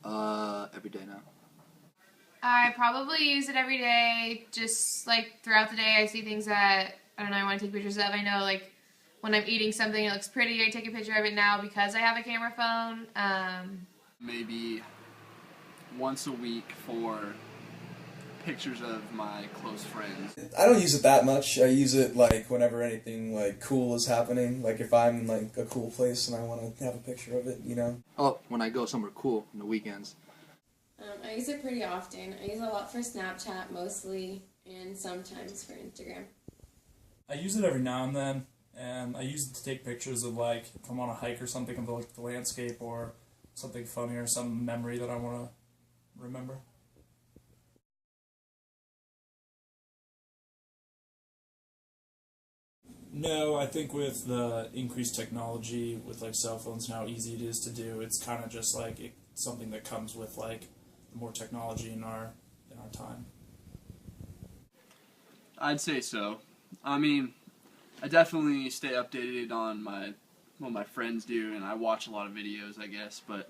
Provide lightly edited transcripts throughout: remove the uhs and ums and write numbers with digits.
Every day now. I probably use it every day, just like throughout the day I see things that, I don't know, I want to take pictures of. I know like when I'm eating something it looks pretty, I take a picture of it now because I have a camera phone. Maybe once a week for pictures of my close friends. I don't use it that much. I use it like whenever anything like cool is happening. Like if I'm in like a cool place and I want to have a picture of it, you know. Oh, when I go somewhere cool on the weekends. I use it pretty often. I use it a lot for Snapchat mostly, and sometimes for Instagram. I use it every now and then, and I use it to take pictures of like if I'm on a hike or something of like the landscape or something funny or some memory that I want to remember. No, I think with the increased technology, with like cell phones and how easy it is to do, it's kind of just like something that comes with like more technology in our time. I'd say so. I mean, I definitely stay updated on what my friends do, and I watch a lot of videos, I guess, but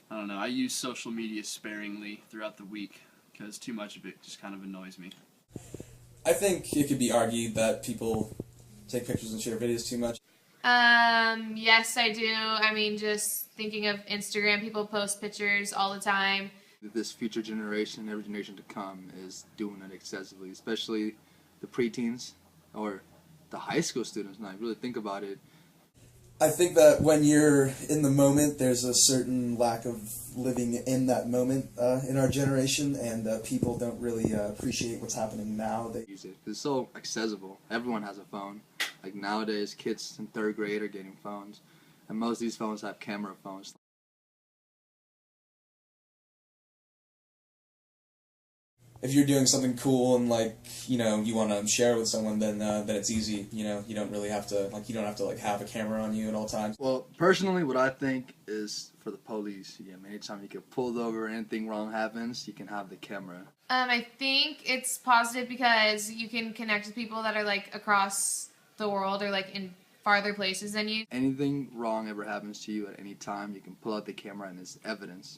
I don't know. I use social media sparingly throughout the week because too much of it just kind of annoys me. I think it could be argued that people take pictures and share videos too much. Yes, I do. I mean, just thinking of Instagram, people post pictures all the time. This future generation, every generation to come, is doing it excessively, especially the preteens or the high school students. Now, I really think about it. I think that when you're in the moment, there's a certain lack of living in that moment in our generation, and people don't really appreciate what's happening now. They Use it. It's so accessible. Everyone has a phone. Like nowadays, kids in 3rd grade are getting phones, and most of these phones have camera phones. If you're doing something cool and like you know you want to share it with someone, then it's easy. You know, you don't really have to like have a camera on you at all times. Well, personally, what I think is for the police. Yeah, anytime you get pulled over, anything wrong happens, you can have the camera. I think it's positive because you can connect with people that are like across the world or like in farther places than you. Anything wrong ever happens to you at any time, you can pull out the camera and it's evidence.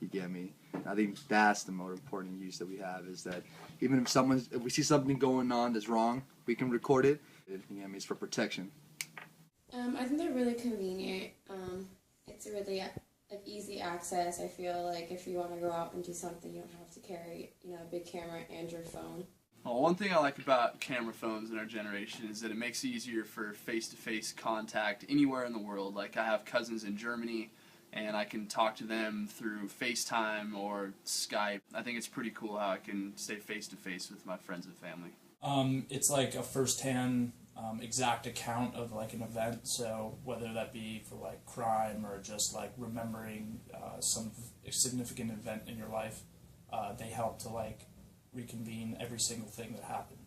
You get me? I think that's the more important use that we have, is that even if we see something going on that's wrong, we can record it. You get me? It's for protection. I think they're really convenient. It's really easy access. I feel like if you want to go out and do something, you don't have to carry, a big camera and your phone. Well, one thing I like about camera phones in our generation is that it makes it easier for face-to-face contact anywhere in the world. Like I have cousins in Germany, and I can talk to them through FaceTime or Skype. I think it's pretty cool how I can stay face-to-face with my friends and family. It's like a first-hand exact account of like an event, so whether that be for like crime or just like remembering some significant event in your life, they help to like reconvene every single thing that happened.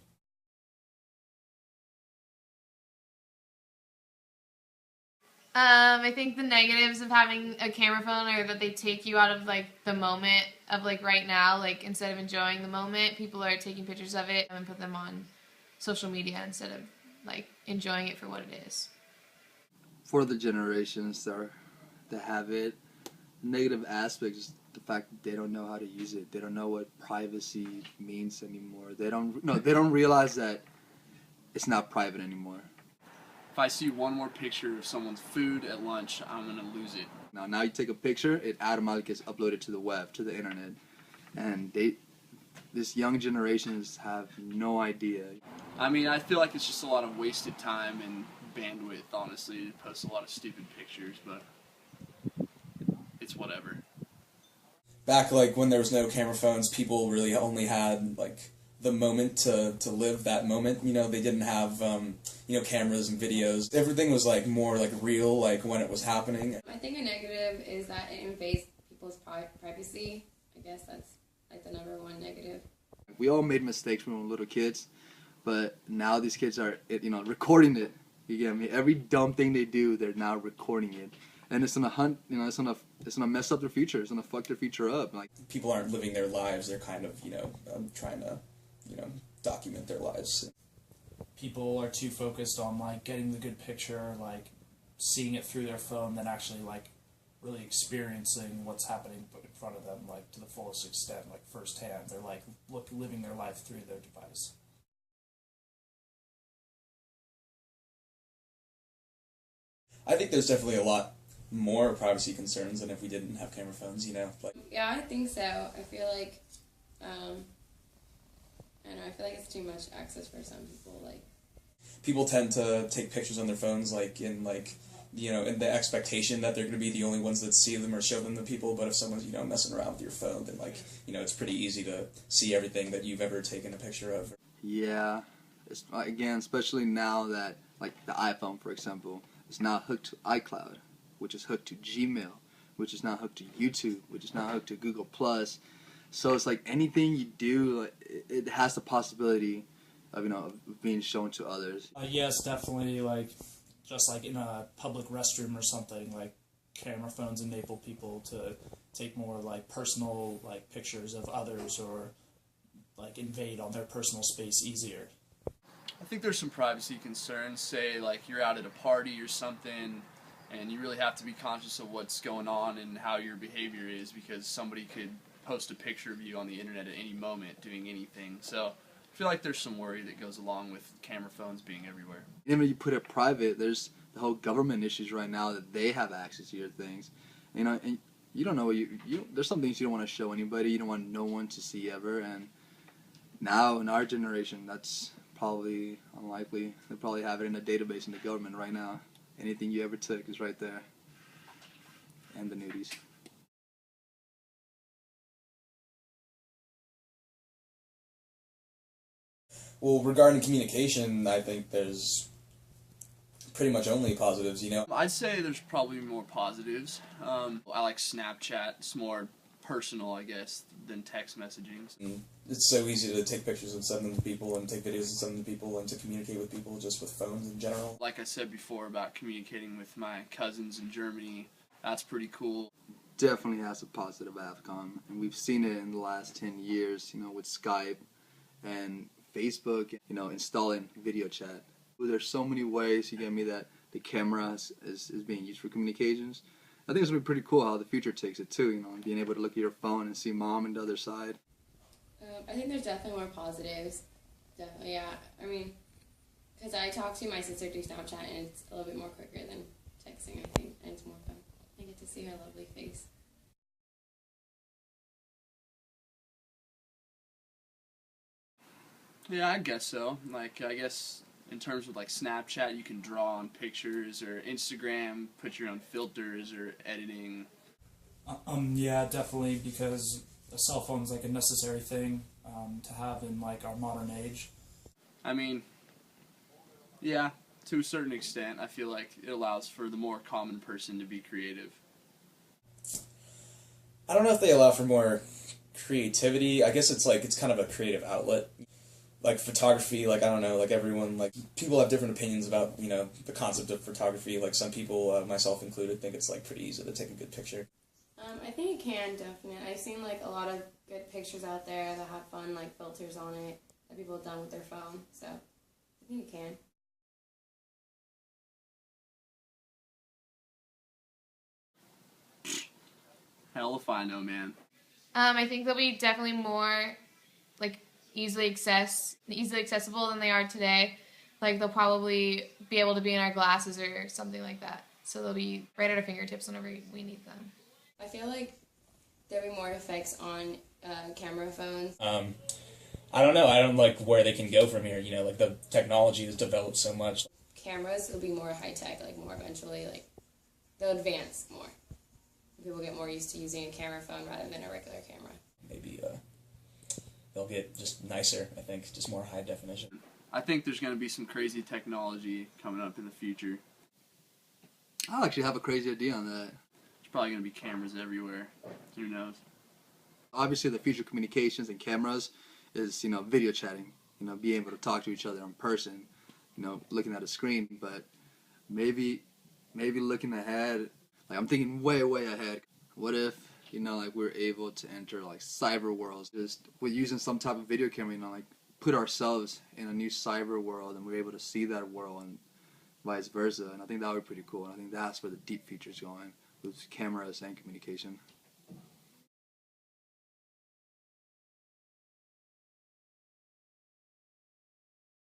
I think the negatives of having a camera phone are that they take you out of like the moment of like right now. Like instead of enjoying the moment, people are taking pictures of it and put them on social media instead of like enjoying it for what it is. For the generations that have it, negative aspect is the fact that they don't know how to use it. They don't know what privacy means anymore. They don't realize that it's not private anymore. If I see one more picture of someone's food at lunch, I'm going to lose it. Now you take a picture, it automatically gets uploaded to the web, to the internet, and this young generations have no idea. I mean, I feel like it's just a lot of wasted time and bandwidth, honestly, to post a lot of stupid pictures, but it's whatever. Back like when there was no camera phones, people really only had like the moment to live that moment. You know, they didn't have cameras and videos. Everything was like more like real, like when it was happening. I think a negative is that it invades people's privacy. I guess that's like the number one negative. We all made mistakes when we were little kids, but now these kids are recording it. You get me? Every dumb thing they do, they're now recording it. And it's gonna it's gonna mess up their future. It's gonna fuck their future up. Like people aren't living their lives; they're kind of trying to document their lives. People are too focused on like getting the good picture, like seeing it through their phone, than actually like really experiencing what's happening in front of them, like to the fullest extent, like firsthand. They're like living their life through their device. I think there's definitely a lot more privacy concerns than if we didn't have camera phones, you know? Like, Yeah, I think so. I feel like, I don't know, I feel like it's too much access for some people. Like, people tend to take pictures on their phones, like, in, like, you know, in the expectation that they're going to be the only ones that see them or show them to people, but if someone's, you know, messing around with your phone, then, like, you know, it's pretty easy to see everything that you've ever taken a picture of. Yeah, it's, again, especially now that, like, the iPhone, for example, is now hooked to iCloud, which is hooked to Gmail, which is now hooked to YouTube, which is now hooked to Google+. So it's like anything you do, like, it has the possibility of, you know, of being shown to others. Yes, definitely, like, just like in a public restroom or something, like, camera phones enable people to take more, like, personal, like, pictures of others or, like, invade on their personal space easier. I think there's some privacy concerns. Say, like, you're out at a party or something, and you really have to be conscious of what's going on and how your behavior is, because somebody could post a picture of you on the internet at any moment doing anything. So I feel like there's some worry that goes along with camera phones being everywhere. Even if you put it private, there's the whole government issues right now that they have access to your things. You know, and you don't know what you there's some things you don't want to show anybody. You don't want no one to see ever. And now in our generation, that's probably unlikely. They probably have it in a database in the government right now. Anything you ever took is right there. And the nudies. Well, regarding communication, I think there's pretty much only positives, you know? I'd say there's probably more positives. I like Snapchat. It's more personal, I guess, than text messaging. It's so easy to take pictures and send them to people, and take videos and send them to people, and to communicate with people just with phones in general. Like I said before about communicating with my cousins in Germany, that's pretty cool. Definitely has a positive outcome, and we've seen it in the last 10 years, you know, with Skype and Facebook, you know, installing video chat. There's so many ways, you get me, that the camera is being used for communications. I think it's going to be pretty cool how the future takes it too, you know, and being able to look at your phone and see mom on the other side. I think there's definitely more positives. Definitely, yeah. I mean, because I talk to my sister through Snapchat, and it's a little bit more quicker than texting, I think, and it's more fun. I get to see her lovely face. Yeah, I guess so. Like, I guess in terms of like Snapchat, you can draw on pictures, or Instagram, put your own filters or editing. Yeah, definitely, because a cell phone's like a necessary thing to have in like our modern age. I mean, yeah, to a certain extent, I feel like it allows for the more common person to be creative. I don't know if they allow for more creativity. I guess it's like, it's kind of a creative outlet. Like photography, like, I don't know, like everyone, like, people have different opinions about, you know, the concept of photography. Like, some people, myself included, think it's like pretty easy to take a good picture. I think it can, definitely. I've seen like a lot of good pictures out there that have fun like filters on it that people have done with their phone. So I think it can. Hell if I know, man. I think they'll be definitely more like easily accessible than they are today. Like they'll probably be able to be in our glasses or something like that. So they'll be right at our fingertips whenever we need them. I feel like there'll be more effects on camera phones. I don't know. I don't like where they can go from here. You know, like the technology has developed so much. Cameras will be more high tech, like more eventually, like they'll advance more. People get more used to using a camera phone rather than a regular camera. Maybe they'll get just nicer, I think, just more high definition. I think there's going to be some crazy technology coming up in the future. I actually have a crazy idea on that. There's probably going to be cameras everywhere. Who knows? Obviously, the future of communications and cameras is, you know, video chatting. You know, being able to talk to each other in person. You know, looking at a screen. But maybe looking ahead. Like, I'm thinking way, way ahead. What if, you know, like, we're able to enter, like, cyber worlds, just with using some type of video camera, you know, like, put ourselves in a new cyber world, and we're able to see that world, and vice versa. And I think that would be pretty cool. And I think that's where the deep future's going. with cameras and communication.